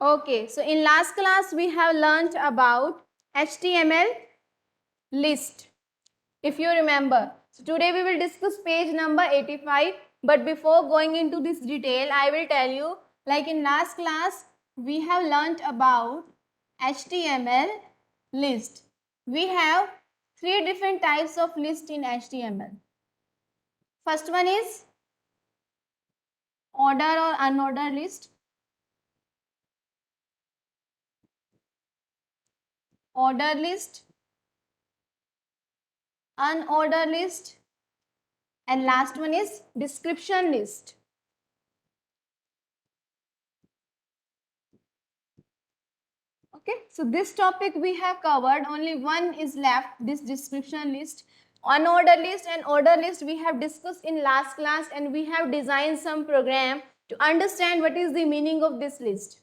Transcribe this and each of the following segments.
Okay, so in last class we have learnt about HTML list, if you remember. So today we will discuss page number 85, but before going into this detail, I will tell you, like in last class we have learnt about HTML list. We have three different types of list in HTML. First one is order or unordered list. Order list, unordered list, and last one is description list. Okay, so this topic we have covered, only one is left, this description list. Unordered list and order list we have discussed in last class, and we have designed some program to understand what is the meaning of this list,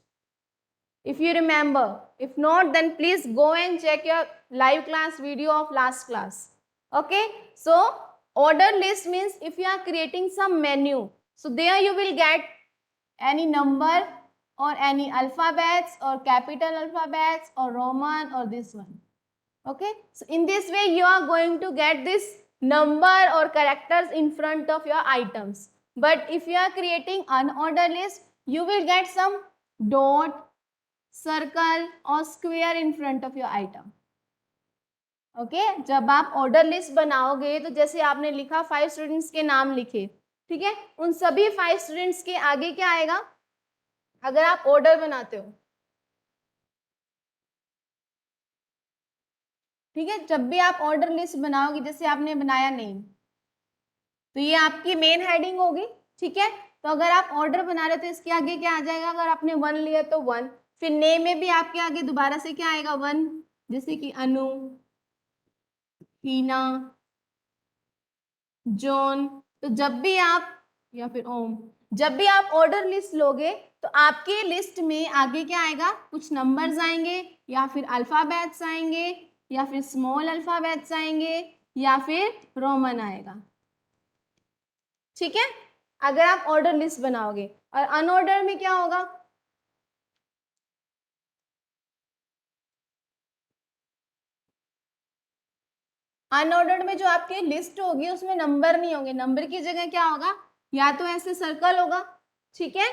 if you remember. If not, then please go and check your live class video of last class. Okay, so order list means if you are creating some menu, so there you will get any number or any alphabets or capital alphabets or Roman or this one. Okay, so in this way you are going to get this number or characters in front of your items. But if you are creating unordered list, you will get some dot, circle और square in front of your item. Okay, जब आप order list बनाओगे तो जैसे आपने लिखा 5 students के नाम लिखे, ठीक है, उन सभी 5 स्टूडेंट्स के आगे क्या आएगा अगर आप ऑर्डर बनाते हो. ठीक है, जब भी आप ऑर्डर लिस्ट बनाओगे, जैसे आपने बनाया नेम, तो ये आपकी मेन हेडिंग होगी. ठीक है, तो अगर आप ऑर्डर बना रहे हो तो इसके आगे क्या आ जाएगा, अगर आपने 1 लिया तो 1, फिर नेम में भी आपके आगे दोबारा से क्या आएगा 1, जैसे कि अनु, हीना, जॉन. तो जब भी आप, या फिर ओम, जब भी आप ऑर्डर लिस्ट लोगे तो आपके लिस्ट में आगे क्या आएगा, कुछ नंबर्स आएंगे, या फिर अल्फाबेट्स आएंगे, या फिर स्मॉल अल्फाबेट्स आएंगे, या फिर रोमन आएगा. ठीक है, अगर आप ऑर्डर लिस्ट बनाओगे. और अनऑर्डर में क्या होगा, अनऑर्डर्ड में जो आपकी लिस्ट होगी उसमें नंबर नहीं होंगे, नंबर की जगह क्या होगा, या तो ऐसे सर्कल होगा, ठीक है,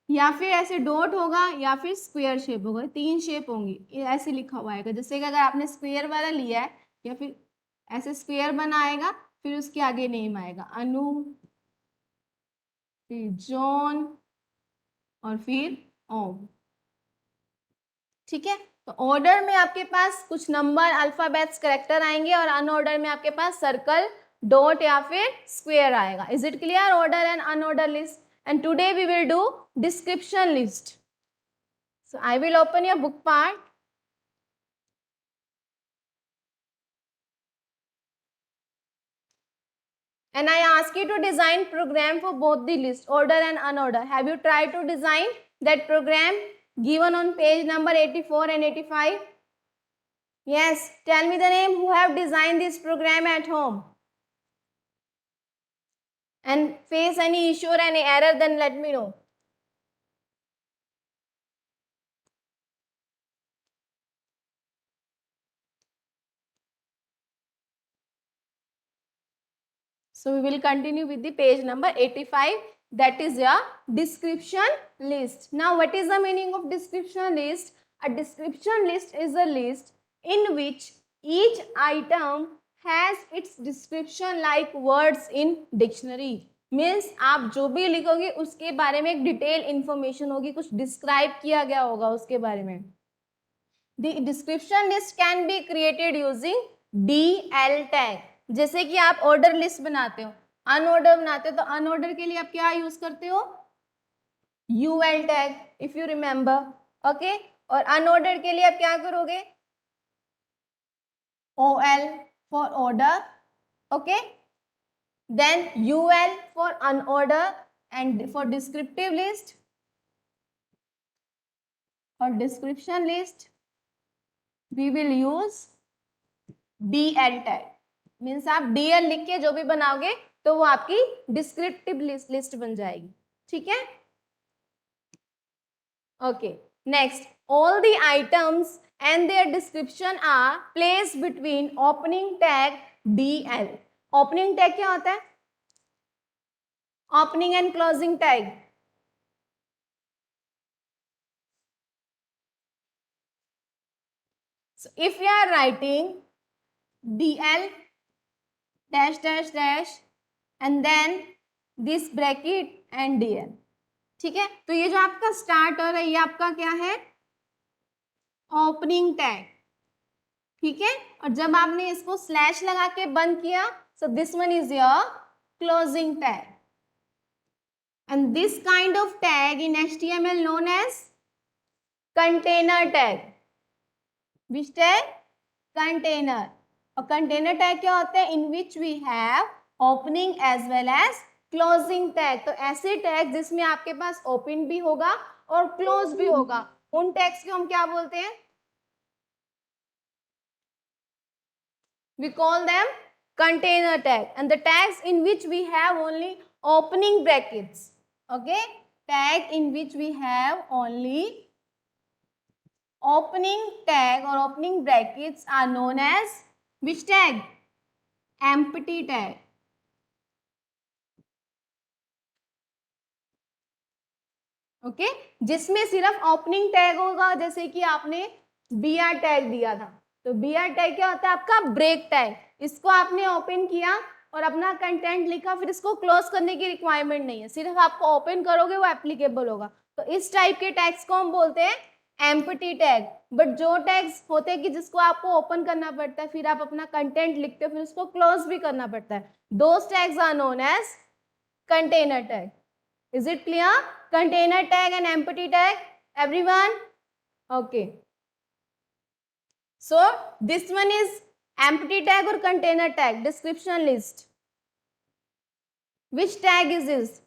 या फिर ऐसे डॉट होगा, या फिर स्क्वायर शेप होगा. 3 शेप होंगी, ऐसे लिखा हुआ आएगा. जैसे कि अगर आपने स्क्वायर वाला लिया है, या फिर ऐसे स्क्वायर बनाएगा, फिर उसके आगे नेम आएगा अनु, फिर जॉन, और फिर ओम. ठीक है, तो ऑर्डर में आपके पास कुछ नंबर, अल्फाबेट्स, कैरेक्टर आएंगे, और अनऑर्डर में आपके पास सर्कल, डॉट या फिर स्क्वायर आएगा. Is it clear, order and unorder list? And today we will do description list. So I will open your book part. And I ask you to design program for both the list, order and unorder. Have you tried to design that program given on page number 84 and 85? Yes, tell me the name who have designed this program at home. And face any issue or any error, then let me know. So we will continue with the page number 85, that is your description list. Now what is the meaning of description list? A description list is a list in which each item has its description like words in dictionary. Means आप जो भी लिखोगे उसके बारे में एक detail information होगी, कुछ डिस्क्राइब किया गया होगा उसके बारे में. The description list can be created using DL tag. जैसे कि आप ऑर्डर लिस्ट बनाते हो, अनऑर्डर बनाते हो, तो अनऑर्डर के लिए आप क्या यूज करते हो, UL tag, if you remember. Okay, और अनऑर्डर के लिए आप क्या करोगे, OL for order. Okay, then UL for unorder, and for descriptive list or description list we will use DL tag. Means आप DL लिख के जो भी बनाओगे तो वो आपकी डिस्क्रिप्टिव लिस्ट बन जाएगी. ठीक है, okay. Next, all the items and their description are placed between opening tag DL. Opening tag क्या होता है? Opening and closing tag. So if we are writing DL dash dash dash and then this bracket and DL, ठीक है? तो ये जो आपका starter है ये आपका क्या है? ओपनिंग टैग, ठीक है? और जब आपने इसको स्लैश लगा के बंद किया, so this one is your closing tag. And this kind of tag in HTML known as container tag. Which tag? Container. और container tag क्या होता है? In which we have opening as well as closing tag. तो ऐसे tag जिसमें आपके पास open भी होगा और close भी होगा, उन tags को हम क्या बोलते हैं? We call them container tag. And the tags in which we have only opening brackets. Okay? Tag in which we have only opening tag or opening brackets are known as which tag? Empty tag. Okay जिसमें सिर्फ opening tag होगा, जैसे कि आपने BR tag दिया था, तो BR tag क्या होता है? आपका ब्रेक टैग. इसको आपने ओपन किया और अपना कंटेंट लिखा, फिर इसको क्लोज करने की रिक्वायरमेंट नहीं है, सिर्फ आपको ओपन करोगे वो एप्लीकेबल होगा. तो इस टाइप के टैग्स को हम बोलते हैं एम्प्टी टैग. बट जो टैग्स होते हैं कि जिसको आपको ओपन करना पड़ता है, फिर आप अपना कंटेंट लिखते हो, फिर उसको क्लोज भी करना पड़ता है, those tags are known as container tag. Is it clear? Container tag and empty tag, everyone? Okay. So this one is empty tag or container tag. Description list. Which tag is this?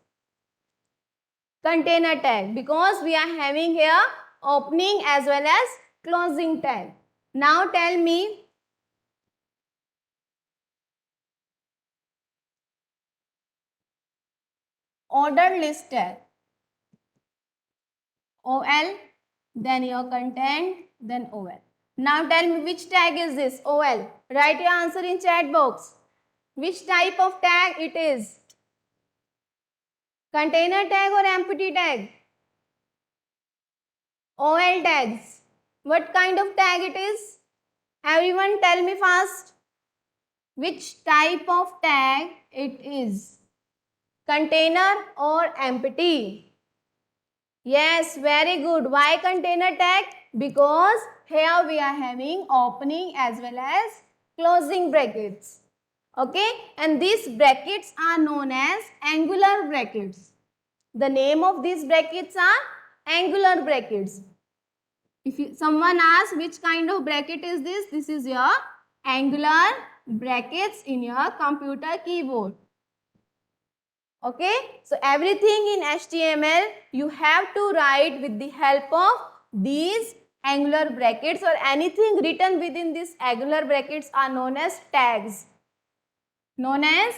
Container tag, because we are having here opening as well as closing tag. Now tell me, ordered list tag. OL, then your content, then OL. Now tell me which tag is this? OL. Write your answer in chat box. Which type of tag it is? Container tag or empty tag? OL tags. What kind of tag it is? Everyone tell me fast. Which type of tag it is? Container or empty? Yes, very good. Why container tag? Because here we are having opening as well as closing brackets. Okay, and these brackets are known as angular brackets. The name of these brackets are angular brackets. If someone asks which kind of bracket is this is your angular brackets in your computer keyboard. Okay, so everything in HTML you have to write with the help of these angular brackets, or anything written within these angular brackets are known as tags. Known as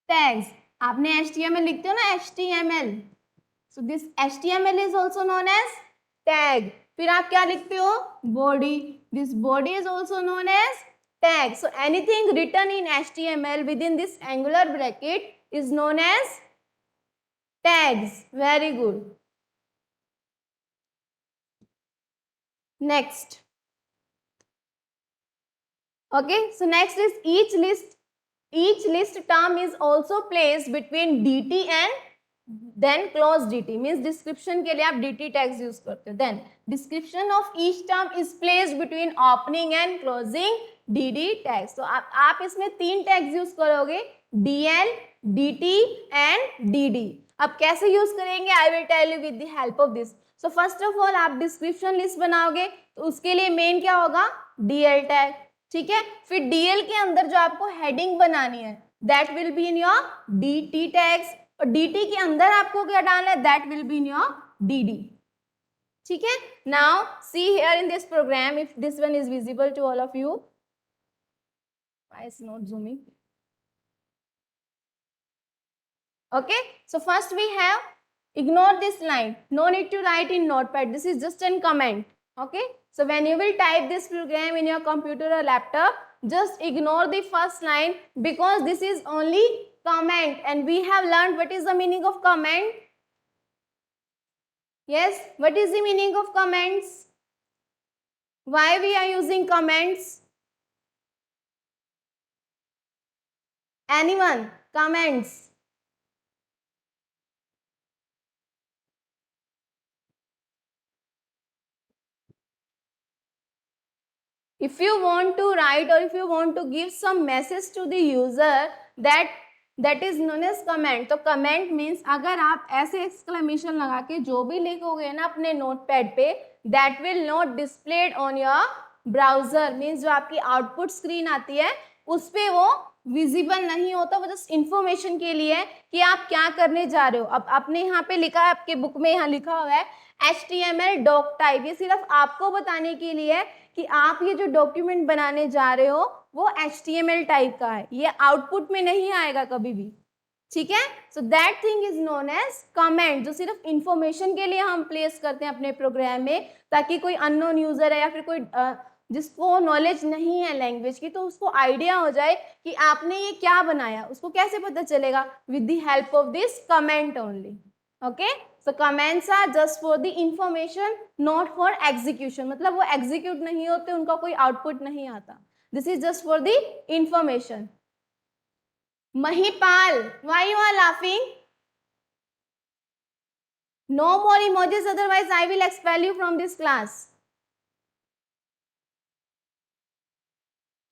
tags. आपने HTML लिखते हो ना, HTML. So this HTML is also known as tag. फिर आप क्या लिखते हो? Body. This body is also known as tag. So anything written in HTML within this angular bracket is known as tags. Very good. Next. Okay, so next is each list term is also placed between DT and then close DT. Means description के लिए आप DT tags use करते हो. Then description of each term is placed between opening and closing DD tags. तो आप इसमें 3 tags use करोगे, DL, DT and DD. अब कैसे use करेंगे? I will tell you with the help of this. So first of all आप description list बनाओगे, तो उसके लिए main क्या होगा? DL tag. ठीक है, फिर DL के अंदर जो आपको हेडिंग बनानी है that will be in your DT tags, और DT के अंदर आपको क्या डालना है? that will be in your DD. ठीक है, now see here in this program, if this one is visible to all of you. Why is not zooming? Okay, so first we have Ignore this line. No need to write in notepad. This is just a comment. Okay. So when you will type this program in your computer or laptop, just ignore the first line because this is only comment, and we have learned what is the meaning of comment. Yes, what is the meaning of comments? Why we are using comments? Anyone? Comments. If you want to write or if you want to give some message to the user, that is known as comment. तो comment means अगर आप ऐसे exclamation लगा के जो भी लिखोगे ना अपने notepad पे, that will not displayed on your browser, means जो आपकी output screen आती है उस पे वो विजिबल नहीं होता, वो जस्ट इंफॉर्मेशन के लिए है कि आप क्या करने जा रहे हो. अब आपने यहाँ पे लिखा है, आपके बुक में यहाँ लिखा हुआ है HTML डॉक टाइप, ये सिर्फ आपको बताने के लिए है कि आप ये जो डॉक्यूमेंट बनाने जा रहे हो वो HTML टाइप का है, ये आउटपुट में नहीं आएगा कभी भी. ठीक है. So that thing is known as comment, जो सिर्फ इंफॉर्मेशन के लिए हम प्लेस करते हैं अपने प्रोग्राम में, ताकि कोई अननोन यूजर है या फिर कोई जिसको नॉलेज नहीं है लैंग्वेज की, तो उसको आइडिया हो जाए कि आपने ये क्या बनाया. उसको कैसे पता चलेगा? With the help of this comment only. Okay. So comments are just for the information, not for execution. मतलब वो एग्जीक्यूट नहीं होते, उनका कोई आउटपुट नहीं आता. This is just for the information. Mahipal, why you are laughing? No more emojis, otherwise I will expel you from this class.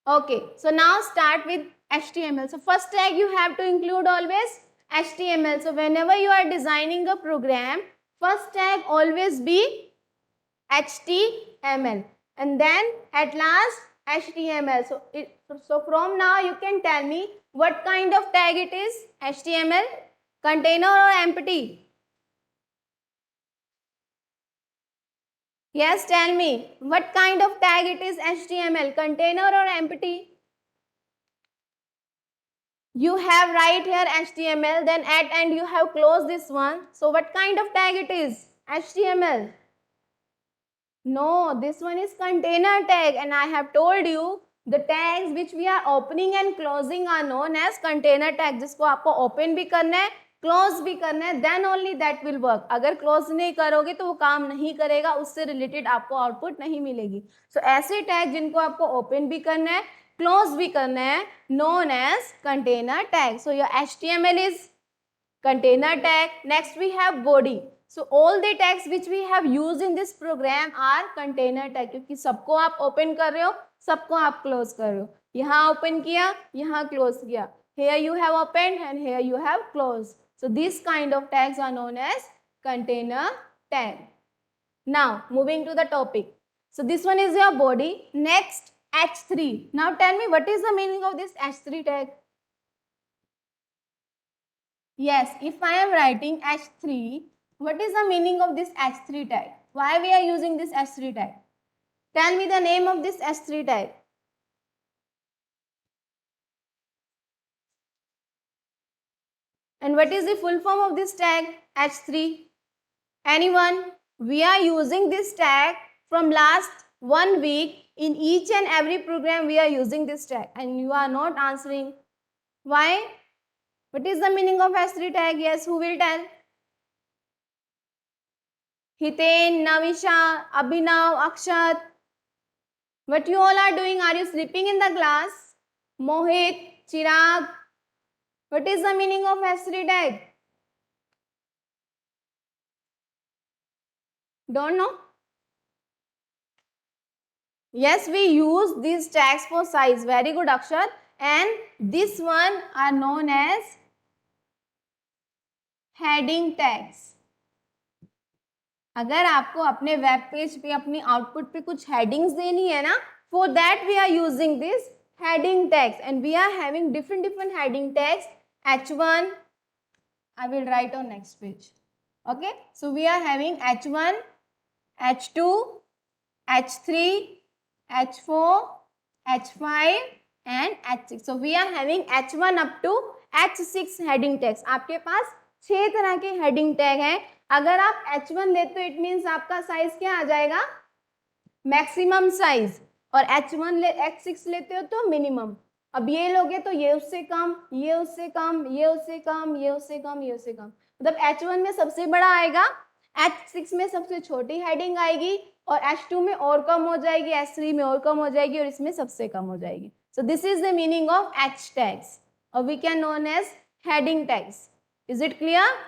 Okay, so now start with HTML. So first tag you have to include always HTML. So whenever you are designing a program, first tag always be HTML, and then at last HTML. So from now you can tell me what kind of tag it is. HTML, container or empty? Yes, tell me what kind of tag it is. HTML, container or empty? You have right here HTML, then at end you have closed this one. So what kind of tag it is? HTML. No, this one is container tag, and I have told you the tags which we are opening and closing are known as container tag. जिसको आपको open भी करना है, close भी करना है, then only that will work. अगर close नहीं करोगे तो वो काम नहीं करेगा, उससे related आपको output नहीं मिलेगी. So ऐसे tag जिनको आपको open भी करना है, close भी करना है, known as container tag. So your HTML is container tag. Next we have body. So all the tags which we have used in this program are container tag, क्योंकि सबको आप open कर रहे हो, सबको आप close कर रहे हो. यहाँ open किया, यहाँ close किया. Here you have opened and here you have closed. So these kind of tags are known as container tag. Now moving to the topic. So this one is your body. Next H3. Now tell me what is the meaning of this H3 tag? Yes, if I am writing H3, what is the meaning of this H3 tag? Why we are using this H3 tag? Tell me the name of this H3 tag. And what is the full form of this tag? H3. Anyone? We are using this tag from last 1 week. In each and every program we are using this tag, and you are not answering. Why? What is the meaning of H3 tag? Yes, who will tell? Hiten, Navisha, Abhinav, Akshat. What you all are doing? Are you sleeping in the class? Mohit, Chirag. What is the meaning of H3 tag? Don't know? Yes, we use these tags for size. Very good, Akshat. And this one are known as heading tags. अगर आपको अपने web page पे अपनी output पे कुछ headings देनी है ना, for that we are using this heading tags, and we are having different heading tags. H1, I will write on next page. Okay, so we are having H1, H2, H3, H4, H5 and H6. So we are having H1 up to H6 heading tags. आपके पास 6 तरह के heading tag हैं। अगर आप H1 लेते हो it means आपका size क्या आ जाएगा, मैक्सिमम साइज, और H6 लेते हो तो मिनिमम। अब ये लोगे तो ये उससे कम, ये उससे कम, ये उससे कम, ये उससे कम, ये उससे कम, मतलब H1 में सबसे बड़ा आएगा, H6 में सबसे छोटी हेडिंग आएगी, और H2 में और कम हो जाएगी, H3 में और कम हो जाएगी, और इसमें सबसे कम हो जाएगी। So this is the meaning of H tags, और we can known as heading tags. Is it clear?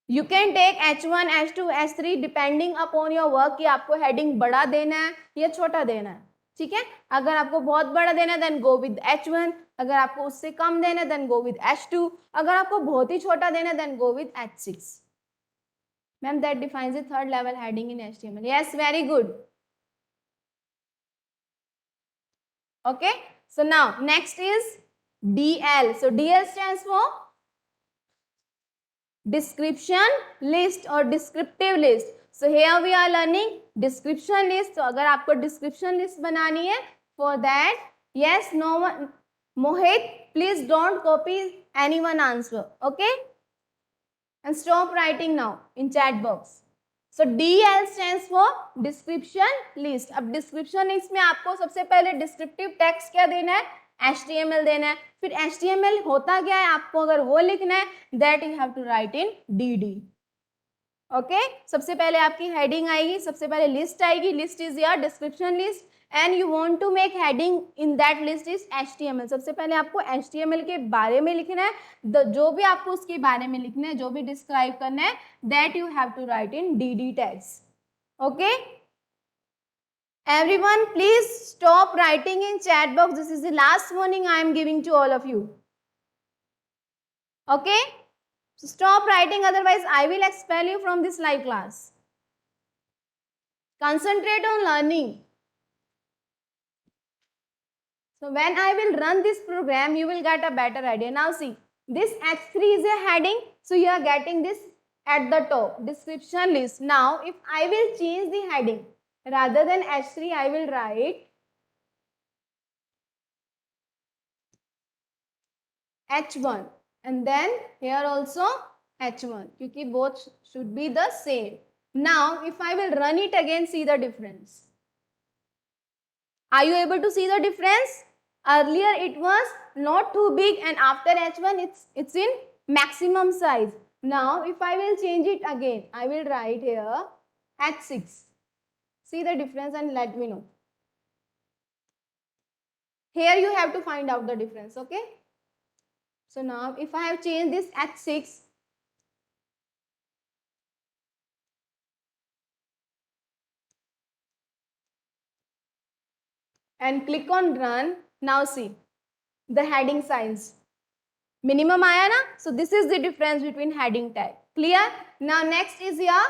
You can take H1, H2, H3 depending upon your work कि आपको हेडिंग बड़ा देना है या छोटा देना है, ठीक है। अगर आपको बहुत बड़ा देना है देन गो विद H1, अगर आपको उससे कम देना है देन गो विद H2, अगर आपको बहुत ही छोटा देना है then go with H6। Ma'am that defines the third level heading in HTML। Yes, very good. Okay, so now next is DL. So DL stands for description list or descriptive list. So here we are learning description list. So अगर आपको description list बनानी है, for that, yes, no one, Mohit, please don't copy anyone answer, okay? And stop writing now in chat box. So DL stands for description list. अब description list में आपको सबसे पहले descriptive text क्या देना है, HTML देना है। फिर HTML होता क्या है आपको अगर वो लिखना है, that you have to write in DD. Okay, सबसे पहले आपकी हेडिंग आएगी, सबसे पहले लिस्ट आएगी, list is your description list, and you want to make heading in that list is HTML। सबसे पहले आपको HTML के बारे में लिखना है, जो भी आपको उसके बारे में लिखना है, जो भी डिस्क्राइब करना है, that you have to write in DD tags. Okay, everyone please stop writing in chat box. This is the last warning I am giving to all of you. Okay, so stop writing, otherwise I will expel you from this live class. Concentrate on learning. So when I will run this program, you will get a better idea. Now see, this H3 is a heading, so you are getting this at the top, description list. Now if I will change the heading, rather than H3, I will write H1, and then here also H1, because both should be the same. Now if I will run it again, see the difference. Are you able to see the difference? Earlier it was not too big, and after H1 it's in maximum size. Now if I will change it again, I will write here H6. See the difference and let me know. Here you have to find out the difference, okay? So now if I have changed this H6, and click on run, now see the heading size. Minimum आया ना? So this is the difference between heading tag. Clear? Now next is your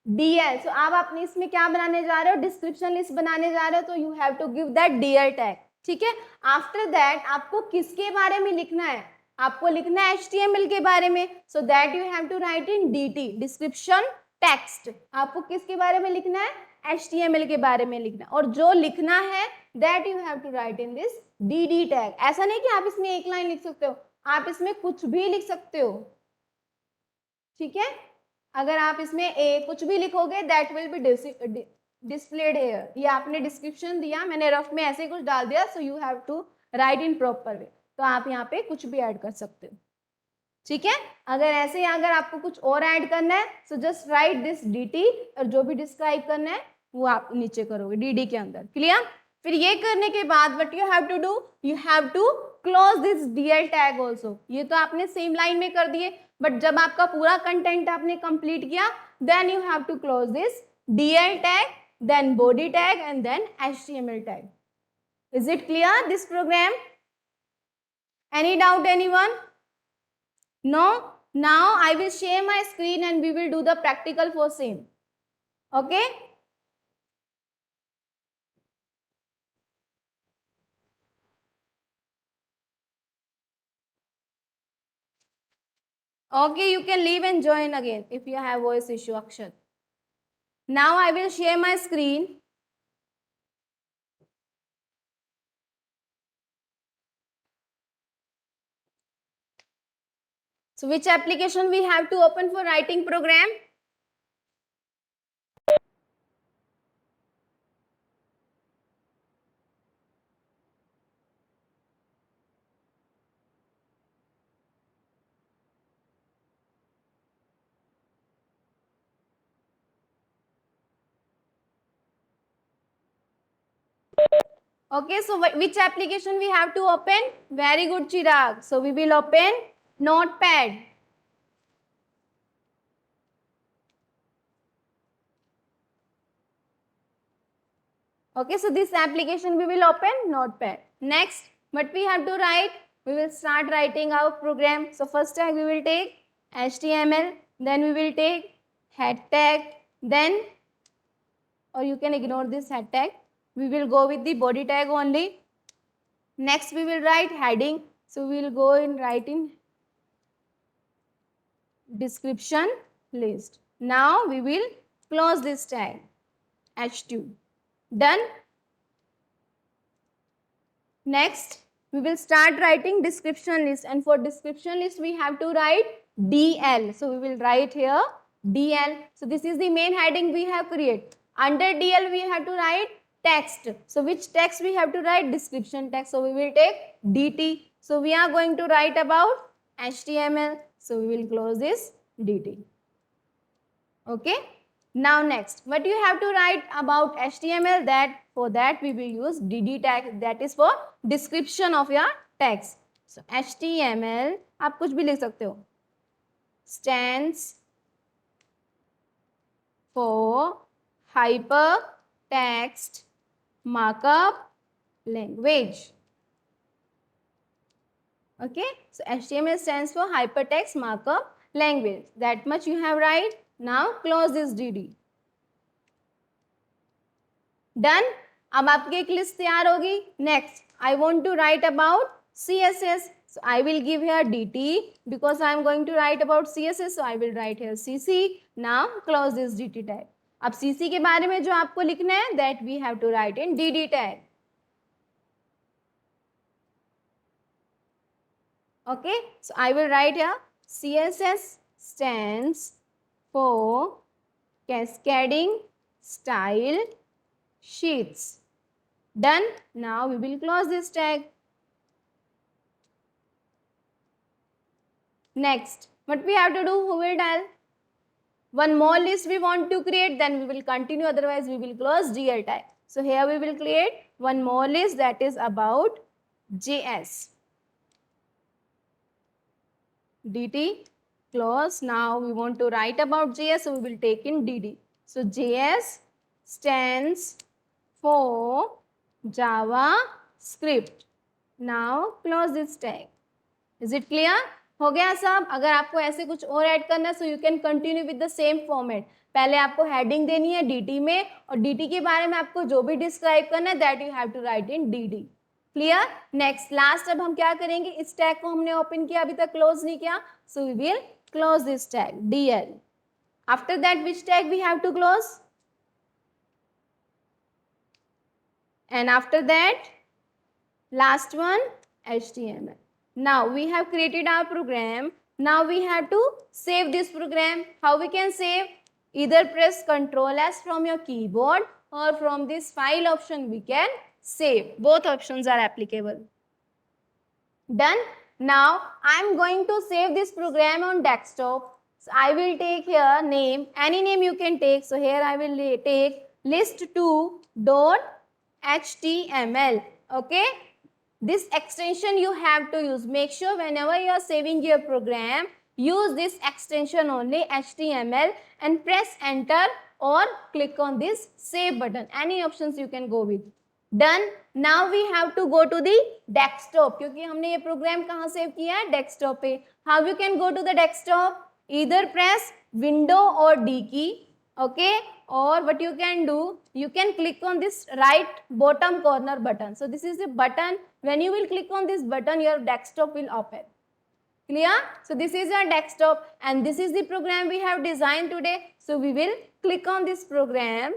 DL. So आप अपने इसमें क्या बनाने जा रहे हो, डिस्क्रिप्शन लिस्ट बनाने जा रहे हो, तो you have to give that DL tag, ठीक है। आफ्टर दैट आपको किसके बारे में लिखना है, आपको लिखना है HTML के बारे में, so that you have to write in DT, description text. आपको किसके बारे में लिखना है, HTML के बारे में लिखना है, और जो लिखना है that you have to write in this DD tag. ऐसा नहीं कि आप इसमें एक लाइन लिख सकते हो, आप इसमें कुछ भी लिख सकते हो, ठीक है। अगर आप इसमें कुछ भी लिखोगे that will be displayed here. ये आपने डिस्क्रिप्शन दिया, मैंने रफ में ऐसे कुछ डाल दिया, so you have to write in proper way, तो आप यहाँ पे कुछ भी ऐड कर सकते हो, ठीक है। अगर ऐसे अगर आपको कुछ और ऐड करना है, so just right this DT, और जो भी डिस्क्राइब करना है वो आप नीचे करोगे DD के अंदर। क्लियर? फिर ये करने के बाद what you have to do, you have to close this DL tag also. ये तो आपने सेम लाइन में कर दिए, बट जब आपका पूरा कंटेंट आपने कंप्लीट किया, then you have to close this DL tag, then body tag, and then HTML tag. Is it clear this program? Any doubt anyone? No? Now I will share my screen and we will do the practical for same. Okay? Okay, you can leave and join again if you have voice issue, Akshat. Now I will share my screen. So which application we have to open for writing program? Okay, so which application we have to open? Very good, Chirag. So we will open Notepad. Okay, so this application we will open Notepad. Next, what we have to write? We will start writing our program. So first tag we will take HTML, then we will take head tag, then, or you can ignore this head tag. We will go with the body tag only. Next we will write heading. So we will go in write in description list. Now we will close this tag H2. Done. Next we will start writing description list, and for description list we have to write DL. So we will write here DL. So this is the main heading we have created. Under DL we have to write text. So which text we have to write? Description text. So we will take DT. So we are going to write about HTML. So we will close this DT. Okay. Now next, what you have to write about HTML? That for that we will use DD tag, that is for description of your text. So HTML आप कुछ भी लिख सकते हो, stands for hypertext markup language. Okay, so HTML stands for hypertext markup language. That much you have write. Now close this DD. Done. अब आपकी एक list तैयार होगी. Next I want to write about CSS. So I will give here DT because I am going to write about CSS. So I will write here CC. Now close this DT tag. अब CC के बारे में जो आपको लिखना है that we have to write in DD tag. Okay. So I will write here CSS stands for cascading style sheets. Done. Now we will close this tag. Next, what we have to do? Who will tell? One more list we want to create, then we will continue, otherwise we will close DL tag. So here we will create one more list, that is about JS. DT, close. Now we want to write about JS, so we will take in DD. So JS stands for JavaScript. Now close this tag. Is it clear? हो गया सब. अगर आपको ऐसे कुछ और add करना है, so you can continue with the same format. पहले आपको हेडिंग देनी है DT में, और DT के बारे में आपको जो भी डिस्क्राइब करना है that you have to write in DD. Clear? Next last अब हम क्या करेंगे, इस टैग को हमने ओपन किया, अभी तक क्लोज नहीं किया, so we will close this tag DL. After that which tag we have to close? And after that, last one, HTML. Now we have created our program. Now we have to save this program. How we can save? Either press Ctrl S from your keyboard, or from this file option we can save. Both options are applicable. Done. Now I am going to save this program on desktop. So I will take here name, any name you can take. So here I will take list2.html. Okay. This extension you have to use. Make sure whenever you are saving your program, use this extension only, HTML, and press enter or click on this save button. Any options you can go with. Done. Now we have to go to the desktop, क्योंकि हमने ये programme कहाँ save किया है? Desktop पे. How you can go to the desktop? Either press Window or D key. Okay. Or what you can do, you can click on this right bottom corner button. So this is the button. When you will click on this button, your desktop will open. Clear? So this is your desktop, and this is the program we have designed today. So we will click on this program.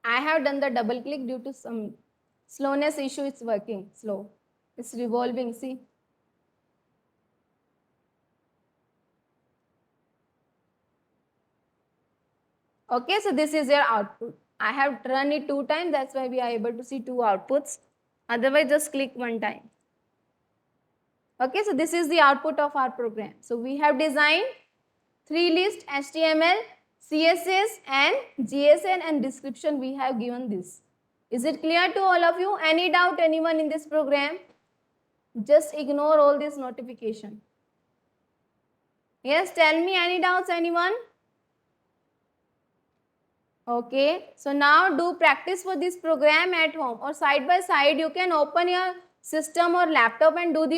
I have done the double click due to some Slowness issue is working slow. It's revolving, see. Okay, so this is your output. I have run it 2 times, that's why we are able to see 2 outputs. Otherwise, just click 1 time. Okay, so this is the output of our program. So we have designed 3 lists, HTML, CSS and JSON, and description we have given this. Is it clear to all of you? Any doubt anyone in this program? Just ignore all this notification. Yes, tell me any doubts anyone? Okay, so now do practice for this program at home, or side by side you can open your system or laptop and do the